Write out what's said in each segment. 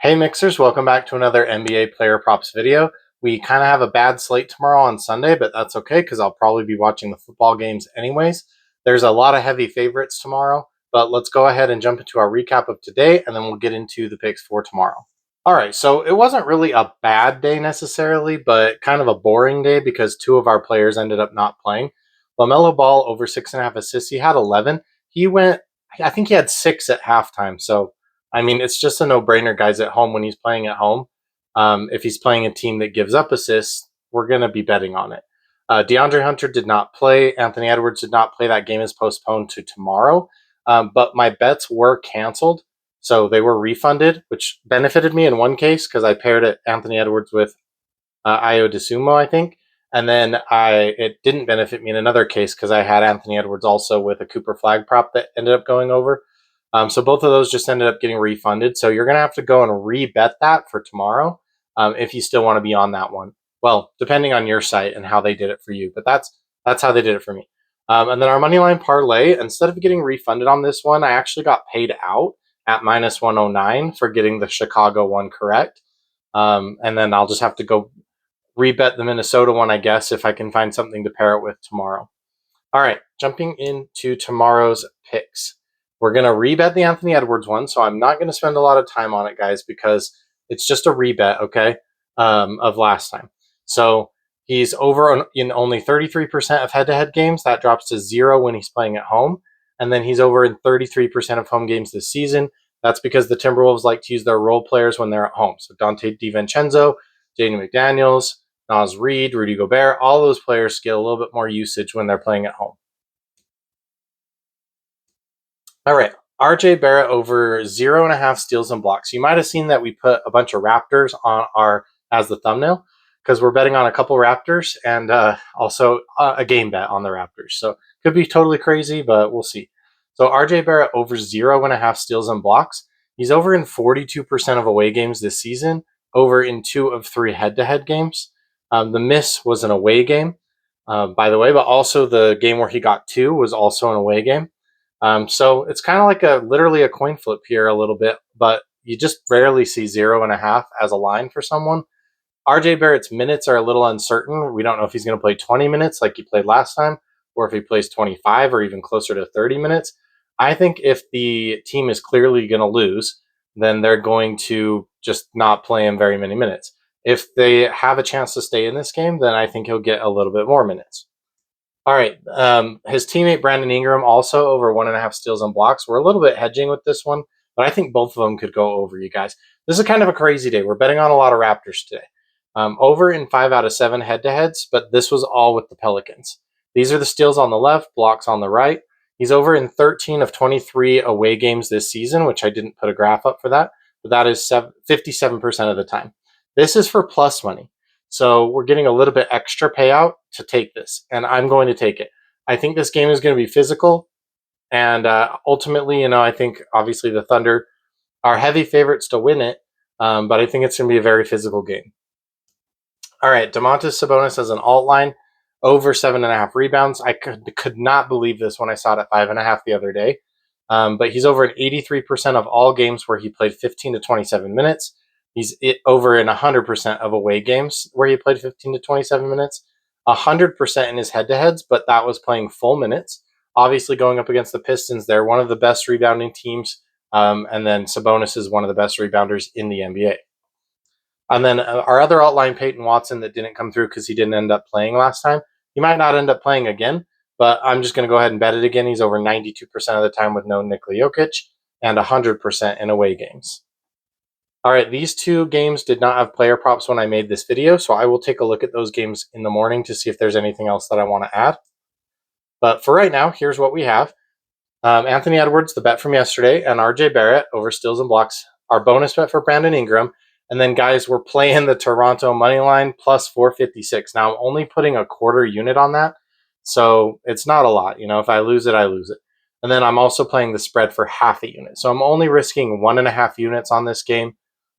Hey Mixers, welcome back to another NBA player props video. We kind of have a bad slate tomorrow on Sunday, but that's okay because I'll probably be watching the football games anyways. There's a lot of heavy favorites tomorrow, but let's go ahead and jump into our recap of today, and then we'll get into the picks for tomorrow. All right, so it wasn't really a bad day necessarily, but kind of a boring day because two of our players ended up not playing. LaMelo Ball over 6.5 assists. He had 11. I think he had 6 at halftime. So I mean, it's just a no-brainer, guys, at home when he's playing at home. If he's playing a team that gives up assists, we're going to be betting on it. DeAndre Hunter did not play. Anthony Edwards did not play. That game is postponed to tomorrow. But my bets were canceled, so they were refunded, which benefited me in one case because I paired Anthony Edwards with Io DeSumo, I think. And then it didn't benefit me in another case because I had Anthony Edwards also with a Cooper flag prop that ended up going over. So both of those just ended up getting refunded. So you're going to have to go and re-bet that for tomorrow if you still want to be on that one. Well, depending on your site and how they did it for you, but that's how they did it for me. And then our Moneyline parlay, instead of getting refunded on this one, I actually got paid out at minus 109 for getting the Chicago one correct. And then I'll just have to go rebet the Minnesota one, I guess, if I can find something to pair it with tomorrow. All right, jumping into tomorrow's picks. We're going to rebet the Anthony Edwards one, so I'm not going to spend a lot of time on it, guys, because it's just a rebet, okay, of last time. So he's over in only 33% of head-to-head games. That drops to 0 when he's playing at home. And then he's over in 33% of home games this season. That's because the Timberwolves like to use their role players when they're at home. So Dante DiVincenzo, Jaden McDaniels, Naz Reid, Rudy Gobert, all those players get a little bit more usage when they're playing at home. All right, RJ Barrett over 0.5 steals and blocks. You might have seen that we put a bunch of Raptors on as the thumbnail because we're betting on a couple Raptors and also a game bet on the Raptors. So could be totally crazy, but we'll see. So RJ Barrett over 0.5 steals and blocks. He's over in 42% of away games this season, over in 2 of 3 head-to-head games. The miss was an away game, by the way, but also the game where he got 2 was also an away game. So it's kind of like literally a coin flip here a little bit, but you just rarely see 0.5 as a line for someone. RJ Barrett's minutes are a little uncertain. We don't know if he's going to play 20 minutes like he played last time, or if he plays 25 or even closer to 30 minutes. I think if the team is clearly going to lose, then they're going to just not play him very many minutes. If they have a chance to stay in this game, then I think he'll get a little bit more minutes. All right. His teammate Brandon Ingram also over 1.5 steals and blocks. We're a little bit hedging with this one, but I think both of them could go over, you guys. This is kind of a crazy day. We're betting on a lot of Raptors today. Over in 5 out of 7 head-to-heads, but this was all with the Pelicans. These are the steals on the left, blocks on the right. He's over in 13 of 23 away games this season, which I didn't put a graph up for that, but that is 57% of the time. This is for plus money. So we're getting a little bit extra payout to take this, and I'm going to take it. I think this game is going to be physical, and ultimately, I think obviously the Thunder are heavy favorites to win it, but I think it's going to be a very physical game. All right, Domantas Sabonis as an alt line, over 7.5 rebounds. I could not believe this when I saw it at 5.5 the other day, but he's over in 83% of all games where he played 15 to 27 minutes. He's over in 100% of away games where he played 15 to 27 minutes, 100% in his head-to-heads, but that was playing full minutes. Obviously, going up against the Pistons, they're one of the best rebounding teams, and then Sabonis is one of the best rebounders in the NBA. And then our other outline, Peyton Watson, that didn't come through because he didn't end up playing last time. He might not end up playing again, but I'm just going to go ahead and bet it again. He's over 92% of the time with no Nikola Jokic and 100% in away games. All right, these 2 games did not have player props when I made this video, so I will take a look at those games in the morning to see if there's anything else that I want to add. But for right now, here's what we have. Anthony Edwards, the bet from yesterday, and RJ Barrett over steals and blocks. Our bonus bet for Brandon Ingram. And then, guys, we're playing the Toronto money line plus 456. Now, I'm only putting a quarter unit on that, so it's not a lot. If I lose it, I lose it. And then I'm also playing the spread for half a unit. So I'm only risking 1.5 units on this game.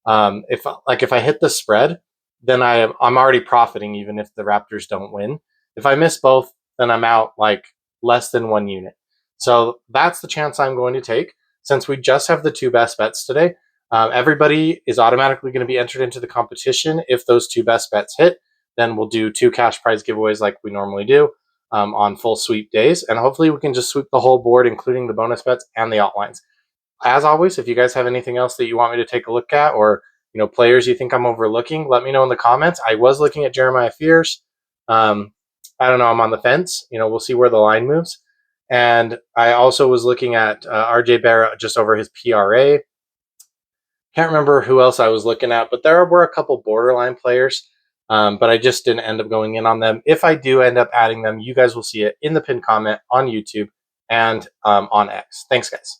If I hit the spread, then I'm already profiting even if the Raptors don't win. If I miss both, then I'm out like less than 1 unit. So that's the chance I'm going to take. Since we just have the 2 best bets today, Everybody is automatically going to be entered into the competition. If those 2 best bets hit, then we'll do 2 cash prize giveaways like we normally do on full sweep days. And hopefully we can just sweep the whole board, including the bonus bets and the outlines. As always, if you guys have anything else that you want me to take a look at, or players you think I'm overlooking, let me know in the comments. I was looking at Jeremiah Fears. I don't know. I'm on the fence. We'll see where the line moves. And I also was looking at RJ Barrett just over his PRA. Can't remember who else I was looking at, but there were a couple borderline players, but I just didn't end up going in on them. If I do end up adding them, you guys will see it in the pinned comment on YouTube and on X. Thanks, guys.